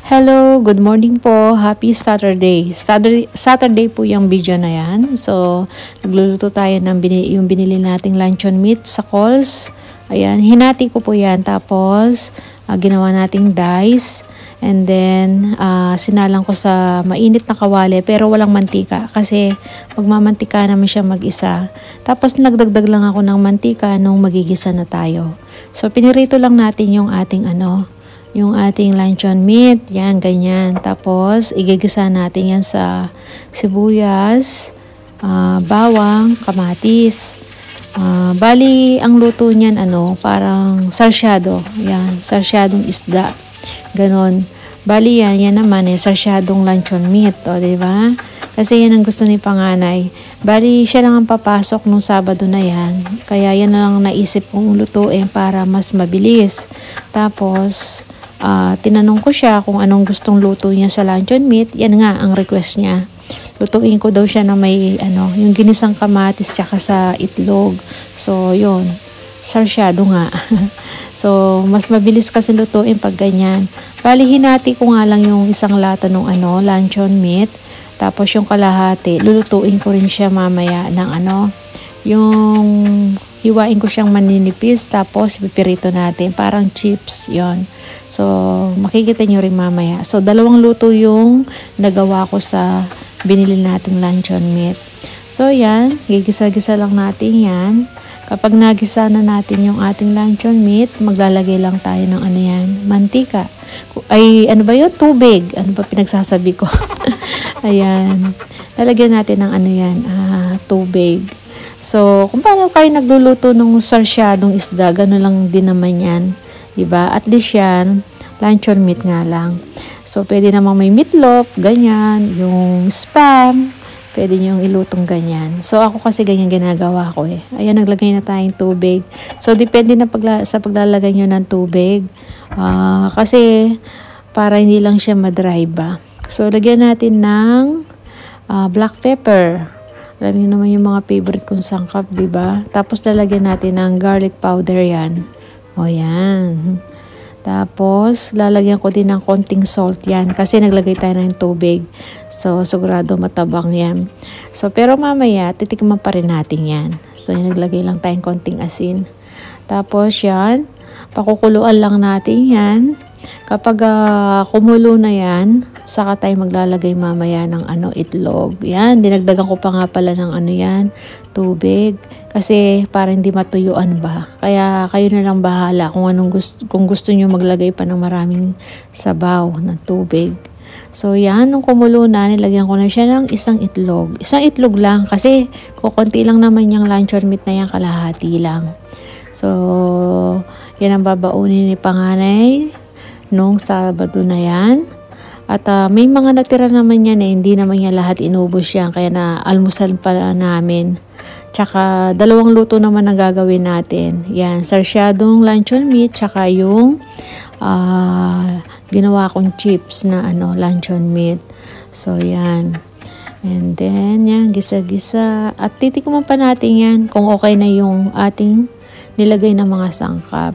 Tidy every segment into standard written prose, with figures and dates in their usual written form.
Hello, good morning po. Happy Saturday. Saturday po yung video na yan. So, nagluluto tayo ng yung binili nating luncheon meat sa Coles. Ayan, hinati ko po yan. Tapos, ginawa nating dice. And then, sinalang ko sa mainit na kawali pero walang mantika. Kasi, magmamantika naman siya mag-isa. Tapos, nagdagdag lang ako ng mantika nung magigisa na tayo. So, pinirito lang natin yung ating yung ating luncheon meat, yan, ganyan. Tapos, igigisa natin yan sa sibuyas, bawang, kamatis. Bali, ang luto niyan, parang sarsyado. Yan, sarsyadong isda. Ganon. Bali, yan naman, sarsyadong luncheon meat, o, diba? Kasi yan ang gusto ni panganay. Bali, siya lang ang papasok nung Sabado na yan. Kaya yan lang naisip kong lutuin para mas mabilis. Tapos, tinanong ko siya kung anong gustong luto niya sa luncheon meat. Yan nga ang request niya. Lutuin ko daw siya na may yung ginisang kamatis tsaka sa itlog. So, yun. Sarsyado nga. So, mas mabilis kasi lutuin pag ganyan. Bali, hinati ko nga lang yung isang lata ng luncheon meat. Tapos yung kalahati, lulutuin ko rin siya mamaya ng yung hiwain ko siyang maninipis. Tapos, pipirito natin. Parang chips, yon. So, makikita nyo rin mamaya. So, dalawang luto yung nagawa ko sa binili nating luncheon meat. So, yan. Gigisa-gisa lang natin yan. Kapag nagisa na natin yung ating luncheon meat, maglalagay lang tayo ng mantika. Ay, ano ba yun? Tubig. Ano ba pinagsasabi ko? Ayan. Lalagyan natin ng tubig. So, kung paano kayo nagluluto ng sarsyadong isda, gano'n lang din naman yan. Diba? At least yan, luncheon meat nga lang. So, pwede namang may meatloaf, ganyan, yung spam, pwede nyo ilutong ganyan. So, ako kasi ganyan ginagawa ko eh. Ayan, naglagay na tayong tubig. So, depende na sa paglalagay nyo ng tubig. Kasi, para hindi lang siya madry ba. So, lagyan natin ng black pepper. Alam niyo naman yung mga favorite kong sangkap, diba? Tapos, lalagyan natin ng garlic powder yan. O yan. Tapos, lalagyan ko din ng konting salt yan. Kasi naglagay tayo ng tubig. So, sigurado matabang yan. So, pero mamaya, titikman pa rin natin yan. So, naglagay lang tayong konting asin. Tapos, yan. Pakukuluan lang natin yan. Kapag kumulo na yan, saka tayo maglalagay mamaya ng itlog. Yan, dinagdagan ko pa nga pala ng tubig. Kasi para hindi matuyuan ba. Kaya kayo na lang bahala kung gusto nyo maglagay pa ng maraming sabaw ng tubig. So yan, nung kumulo na, nilagyan ko na siya ng isang itlog. Isang itlog lang kasi kukunti lang naman yung luncheon meat na yan, kalahati lang. So, yan ang babaunin ni panganay nung Sabado na yan. At may mga natira naman yan hindi naman yan lahat inubos yan. Kaya na almusal pala namin. Tsaka dalawang luto naman ang gagawin natin. Yan, sarsyadong luncheon meat, tsaka yung ginawa kong chips na luncheon meat. So yan. And then, yan, gisa-gisa. At titikman pa natin yan kung okay na yung ating nilagay na mga sangkap.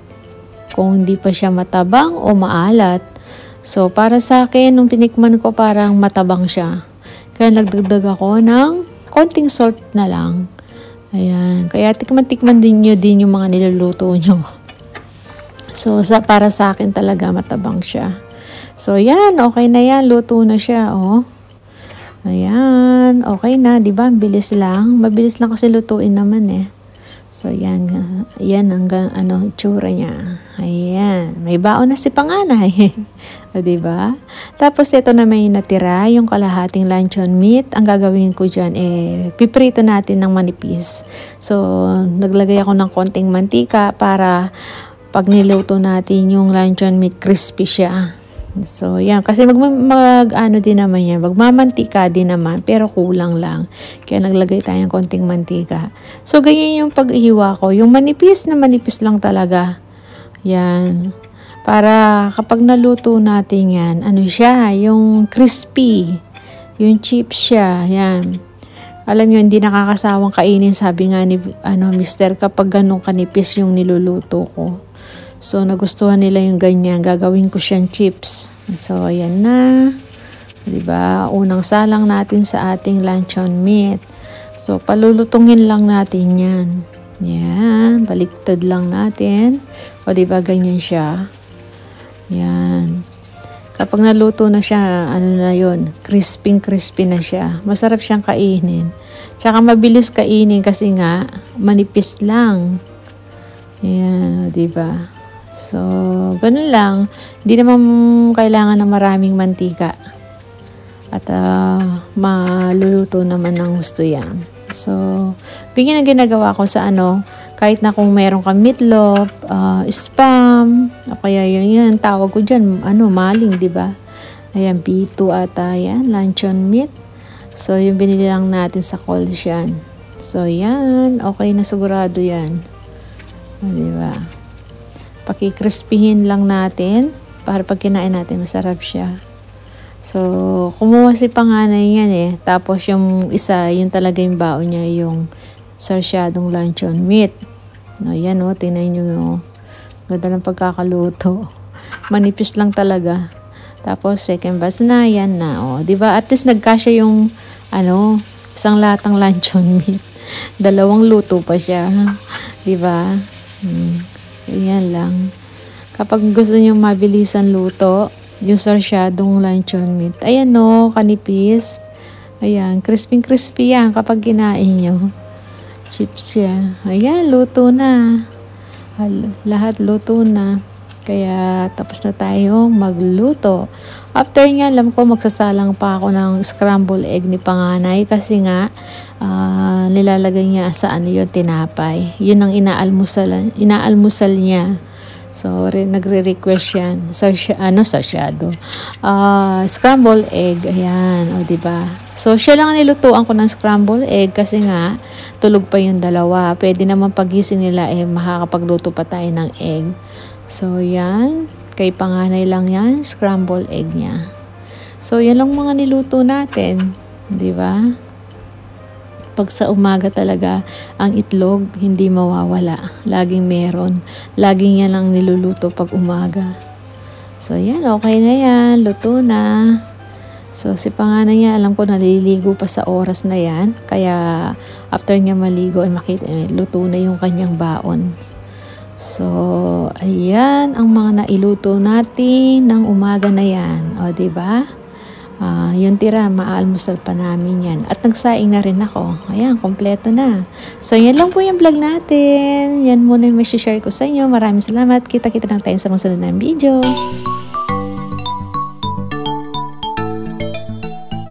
Kung hindi pa siya matabang o maalat. So, para sa akin, nung tinikman ko, parang matabang siya. Kaya nagdagdag ako ng konting salt na lang. Ayan. Kaya tikman-tikman din nyo din yung mga niluluto nyo. So, para sa akin talaga matabang siya. So, yan. Okay na yan. Luto na siya, oh. Ayan. Okay na. Diba? Bilis lang. Mabilis lang kasi lutuin naman eh. So, yan ang itsura niya. Ayan. May baon na si panganay. O, diba? Tapos, ito na may natira, yung kalahating luncheon meat. Ang gagawin ko dyan, piprito natin ng manipis. So, naglagay ako ng konting mantika para pag niluto natin yung luncheon meat, crispy siya. So, yan. Kasi din naman yan. Magmamantika din naman, pero kulang lang. Kaya naglagay tayo ng konting mantika. So, ganyan yung paghiwa ko. Yung manipis na manipis lang talaga. Yan. Para kapag naluto natin yan, siya, yung crispy. Yung chips siya. Yan. Alam nyo, hindi nakakasawang kainin, sabi nga ni mister, kapag ganun kanipis yung niluluto ko. So, nagustuhan nila yung ganyan. Gagawin ko siyang chips. So, ayan na. Diba? Unang salang natin sa ating luncheon meat. So, palulutungin lang natin yan. Yan. Baliktad lang natin. O, diba? Ganyan siya. Yan. Kapag naluto na siya, ano na yun? Crispy na siya. Masarap siyang kainin. Tsaka mabilis kainin kasi nga, manipis lang. Yan. Diba? So, ganun lang. Hindi naman kailangan ng maraming mantika. At maluluto naman ng gusto yan. So, ganyan ang ginagawa ko sa kahit na kung meron kang meatloaf, spam, o kaya yun, tawag ko dyan, maling, di ba? Ayan, B2 ata yan, luncheon meat. So, yung binili lang natin sa Coles yan. So, yan, okay na sigurado yan. Di ba? Pakikrispihin lang natin para pag kinain natin, masarap siya. So, kumuha si panganay yan eh. Tapos yung isa, yun talaga yung baon niya, yung sarsyadong luncheon meat. No, yan tingnan nyo yung ganda ng pagkakaluto. Manipis lang talaga. Tapos, second batch na, yan na. Diba? At least nagkasya yung, isang latang luncheon meat. 2 luto pa siya. Diba? Yan lang. Kapag gusto nyo mabilisan luto, yung sarsyadong luncheon meat. Ayan kanipis. Ayan, crispy yan kapag kinain nyo. Chips siya. Ayan, luto na. Lahat luto na. Kaya tapos na tayong magluto. After nga, alam ko magsasalang pa ako ng scramble egg ni panganay kasi nga nilalagay niya sa yun, tinapay. Yun ang inaalmusal niya. So, nagre-request yan. Scramble egg. Ayan. Diba? So, siya lang nilutuan ko ng scramble egg kasi nga, tulog pa yung 2. Pwede naman pagising nila, makakapagluto pa tayo ng egg. So, yan. Kay panganay lang yan. Scramble egg niya. So, yan lang mga niluto natin. Diba? Pag sa umaga talaga, ang itlog hindi mawawala. Laging meron. Laging yan ang niluluto pag umaga. So, yan. Okay na yan. Luto na. So, si panganay niya, alam ko naliligo pa sa oras na yan. Kaya, after niya maligo, makita, luto na yung kanyang baon. So, ayan ang mga nailuto natin ng umaga na yan. Diba? Yung tira, maalmusal pa namin yan. At nagsaing na rin ako. Ayan, kompleto na. So, yan lang po yung vlog natin. Yan muna yung may share ko sa inyo. Maraming salamat. Kita-kita lang tayo sa mga sunod na video.